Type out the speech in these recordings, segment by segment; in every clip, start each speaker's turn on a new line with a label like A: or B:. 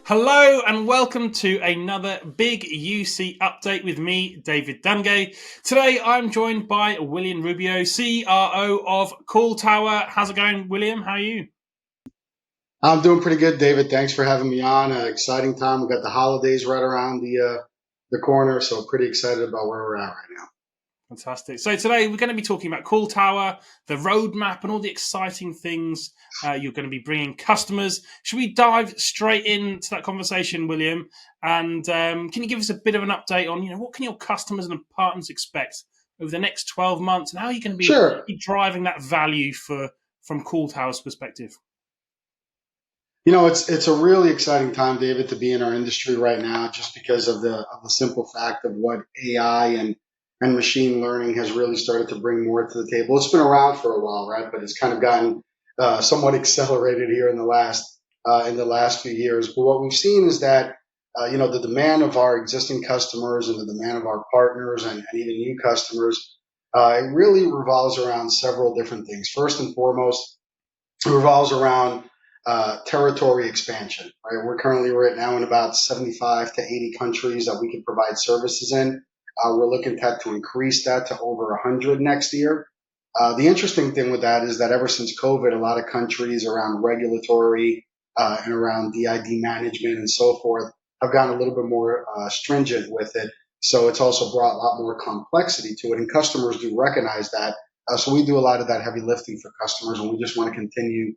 A: Hello and welcome to another big UC update with me, David Dungay. Today I'm joined by William Rubio, CRO of CallTower. How's it going, William? How are you?
B: I'm doing pretty good, David. Thanks for having me on. Exciting time. We've got the holidays right around the corner, so pretty excited about where we're at right now.
A: Fantastic. So today we're going to be talking about CallTower, the roadmap, and all the exciting things you're going to be bringing customers. Should we dive straight into that conversation, William? And can you give us a bit of an update on, what can your customers and partners expect over the next 12 months, and how are you going to
B: Sure.
A: be driving that value from CallTower's perspective?
B: It's a really exciting time, David, to be in our industry right now, just because of the simple fact of what AI and machine learning has really started to bring more to the table. It's been around for a while, right? But it's kind of gotten somewhat accelerated here in the last few years. But what we've seen is that the demand of our existing customers and the demand of our partners and even new customers, it really revolves around several different things. First and foremost, it revolves around territory expansion. Right, we're currently right now in about 75 to 80 countries that we can provide services in. We're looking to increase that to over 100 next year. The interesting thing with that is that ever since COVID, a lot of countries around regulatory and around DID management and so forth have gotten a little bit more stringent with it. So it's also brought a lot more complexity to it, and customers do recognize that. So we do a lot of that heavy lifting for customers, and we just want to continue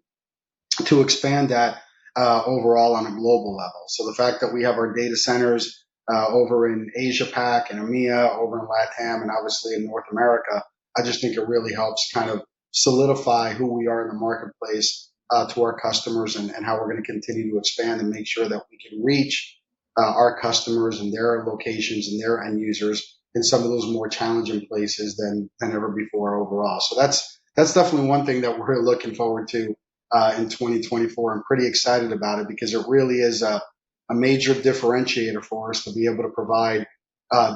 B: to expand that overall on a global level. So the fact that we have our data centers over in Asia Pac and EMEA, over in LATAM, and obviously in North America, I just think it really helps kind of solidify who we are in the marketplace to our customers, and how we're going to continue to expand and make sure that we can reach our customers and their locations and their end users in some of those more challenging places than ever before overall. So that's definitely one thing that we're looking forward to in 2024. I'm pretty excited about it because it really is a major differentiator for us to be able to provide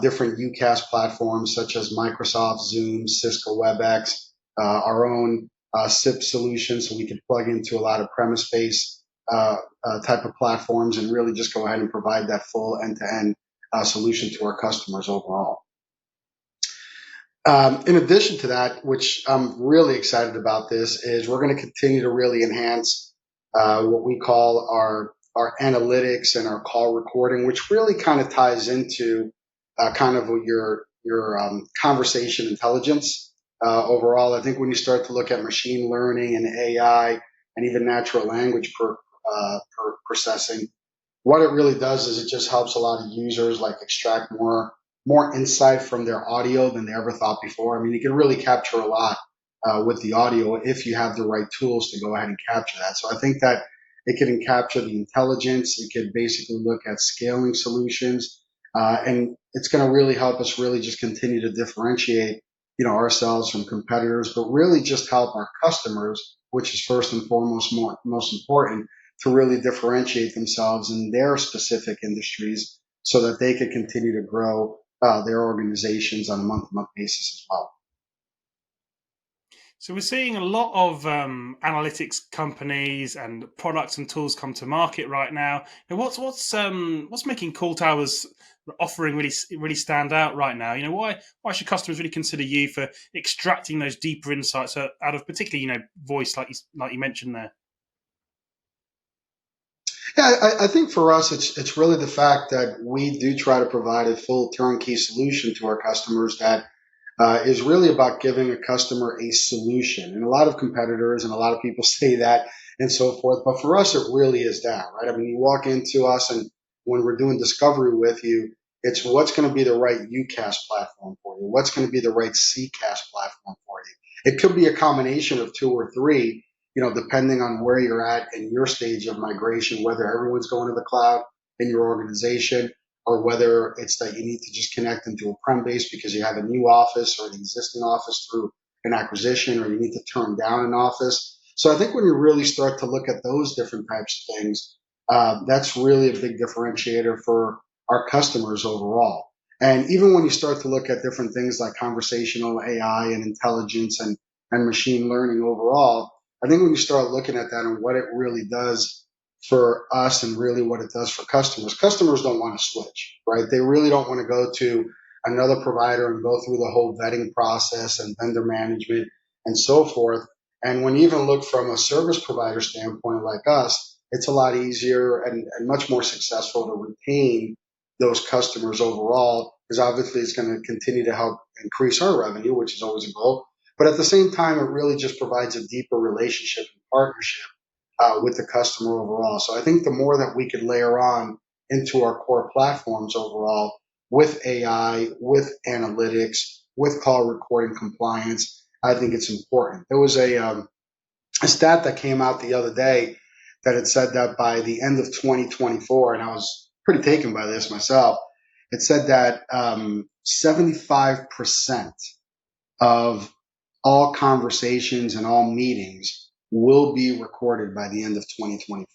B: different UCaaS platforms such as Microsoft, Zoom, Cisco WebEx, our own SIP solution, so we can plug into a lot of premise-based type of platforms and really just go ahead and provide that full end-to-end solution to our customers overall. In addition to that, which I'm really excited about this, is we're going to continue to really enhance what we call our analytics and our call recording, which really kind of ties into kind of your conversation intelligence overall. I think when you start to look at machine learning and AI and even natural language processing, what it really does is it just helps a lot of users like extract more insight from their audio than they ever thought before. I mean, you can really capture a lot with the audio if you have the right tools to go ahead and capture that. So I think that it can capture the intelligence. It could basically look at scaling solutions, and it's going to really help us really just continue to differentiate, ourselves from competitors, but really just help our customers, which is first and foremost most important, to really differentiate themselves in their specific industries so that they could continue to grow their organizations on a month-to-month basis as well.
A: So we're seeing a lot of analytics companies and products and tools come to market right now. And what's making Call Towers offering really stand out right now? Why should customers really consider you for extracting those deeper insights out of particularly voice like you mentioned there?
B: Yeah, I think for us, it's really the fact that we do try to provide a full turnkey solution to our customers that is really about giving a customer a solution. And a lot of competitors and a lot of people say that and so forth. But for us, it really is that, right? I mean, you walk into us and when we're doing discovery with you, it's what's going to be the right UCaaS platform for you. What's going to be the right CCaaS platform for you. It could be a combination of two or three, depending on where you're at in your stage of migration, whether everyone's going to the cloud in your organization, or whether it's that you need to just connect into a prem base because you have a new office or an existing office through an acquisition, or you need to turn down an office. So I think when you really start to look at those different types of things, that's really a big differentiator for our customers overall. And even when you start to look at different things like conversational AI and intelligence and machine learning overall, I think when you start looking at that and what it really does for us and really what it does for customers. Customers don't want to switch, right? They really don't want to go to another provider and go through the whole vetting process and vendor management and so forth. And when you even look from a service provider standpoint like us, it's a lot easier and much more successful to retain those customers overall, because obviously it's going to continue to help increase our revenue, which is always a goal. But at the same time, it really just provides a deeper relationship and partnership with the customer overall. So I think the more that we could layer on into our core platforms overall with AI, with analytics, with call recording compliance, I think it's important. There was a stat that came out the other day that had said that by the end of 2024, and I was pretty taken by this myself, it said that 75% of all conversations and all meetings will be recorded by the end of 2024.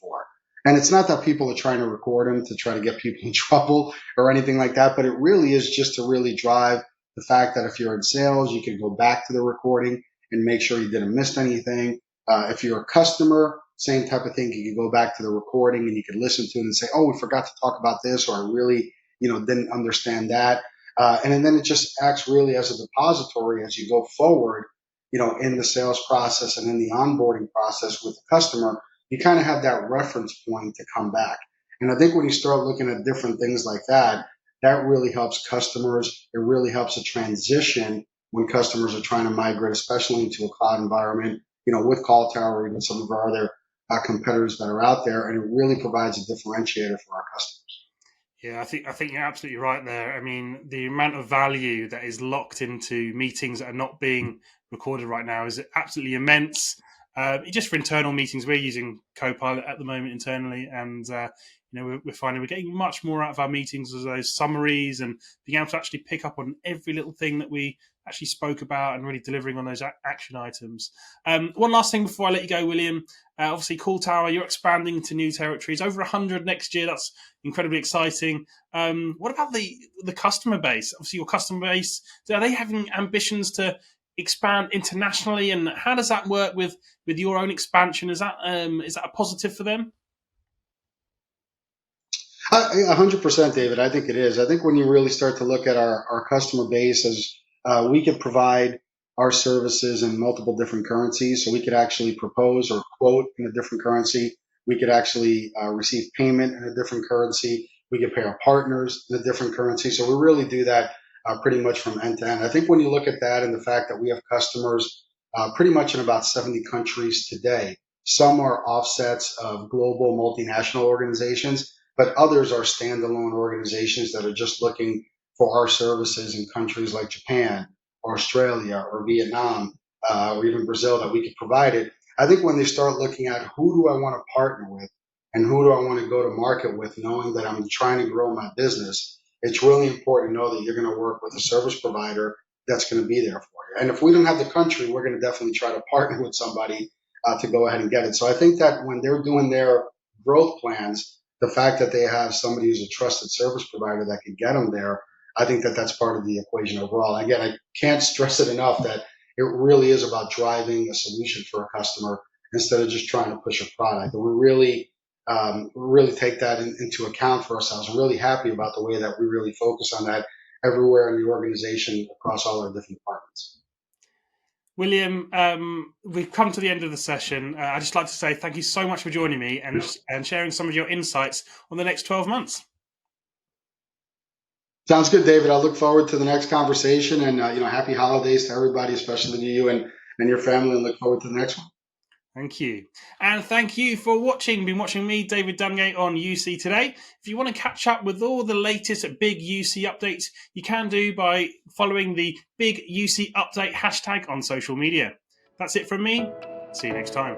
B: And it's not that people are trying to record them to try to get people in trouble or anything like that, but it really is just to really drive the fact that if you're in sales, you can go back to the recording and make sure you didn't miss anything. If you're a customer, same type of thing. You can go back to the recording and you can listen to it and say, "Oh, we forgot to talk about this," or "I really, didn't understand that." And then it just acts really as a depository as you go forward, in the sales process and in the onboarding process with the customer. You kind of have that reference point to come back. And I think when you start looking at different things like that, that really helps customers. It really helps a transition when customers are trying to migrate, especially into a cloud environment, with CallTower or even some of our other competitors that are out there. And it really provides a differentiator for our customers.
A: Yeah, I think you're absolutely right there. I mean, the amount of value that is locked into meetings that are not being recorded right now is absolutely immense. Just for internal meetings, we're using Copilot at the moment internally, and we're finding we're getting much more out of our meetings as those summaries and being able to actually pick up on every little thing that we actually spoke about and really delivering on those action items. One last thing before I let you go, William. Obviously, CallTower, you're expanding to new territories, over 100 next year. That's incredibly exciting. What about the customer base? Obviously, your customer base, are they having ambitions to expand internationally, and how does that work with your own expansion? Is that a positive for them?
B: 100%, David. I think it is. I think when you really start to look at our customer base as we could provide our services in multiple different currencies. So we could actually propose or quote in a different currency. We could actually receive payment in a different currency. We could pay our partners in a different currency. So we really do that pretty much from end to end. I think when you look at that and the fact that we have customers pretty much in about 70 countries today, some are offsets of global multinational organizations, but others are standalone organizations that are just looking for our services in countries like Japan or Australia or Vietnam or even Brazil that we could provide it. I think when they start looking at who do I want to partner with and who do I want to go to market with, knowing that I'm trying to grow my business, it's really important to know that you're going to work with a service provider that's going to be there for you. And if we don't have the country, we're going to definitely try to partner with somebody to go ahead and get it. So I think that when they're doing their growth plans, the fact that they have somebody who's a trusted service provider that can get them there, I think that that's part of the equation overall. Again, I can't stress it enough that it really is about driving a solution for a customer instead of just trying to push a product. And we really take that into account for ourselves. I'm really happy about the way that we really focus on that everywhere in the organization across all our different departments.
A: William, we've come to the end of the session. I'd just like to say thank you so much for joining me and sharing some of your insights on the next 12 months.
B: Sounds good, David. I look forward to the next conversation, and happy holidays to everybody, especially to you and your family, and look forward to the next one.
A: Thank you. And thank you for watching. Been watching me, David Dungay, on UC Today. If you want to catch up with all the latest big UC updates, you can do by following the big UC update hashtag on social media. That's it from me. See you next time.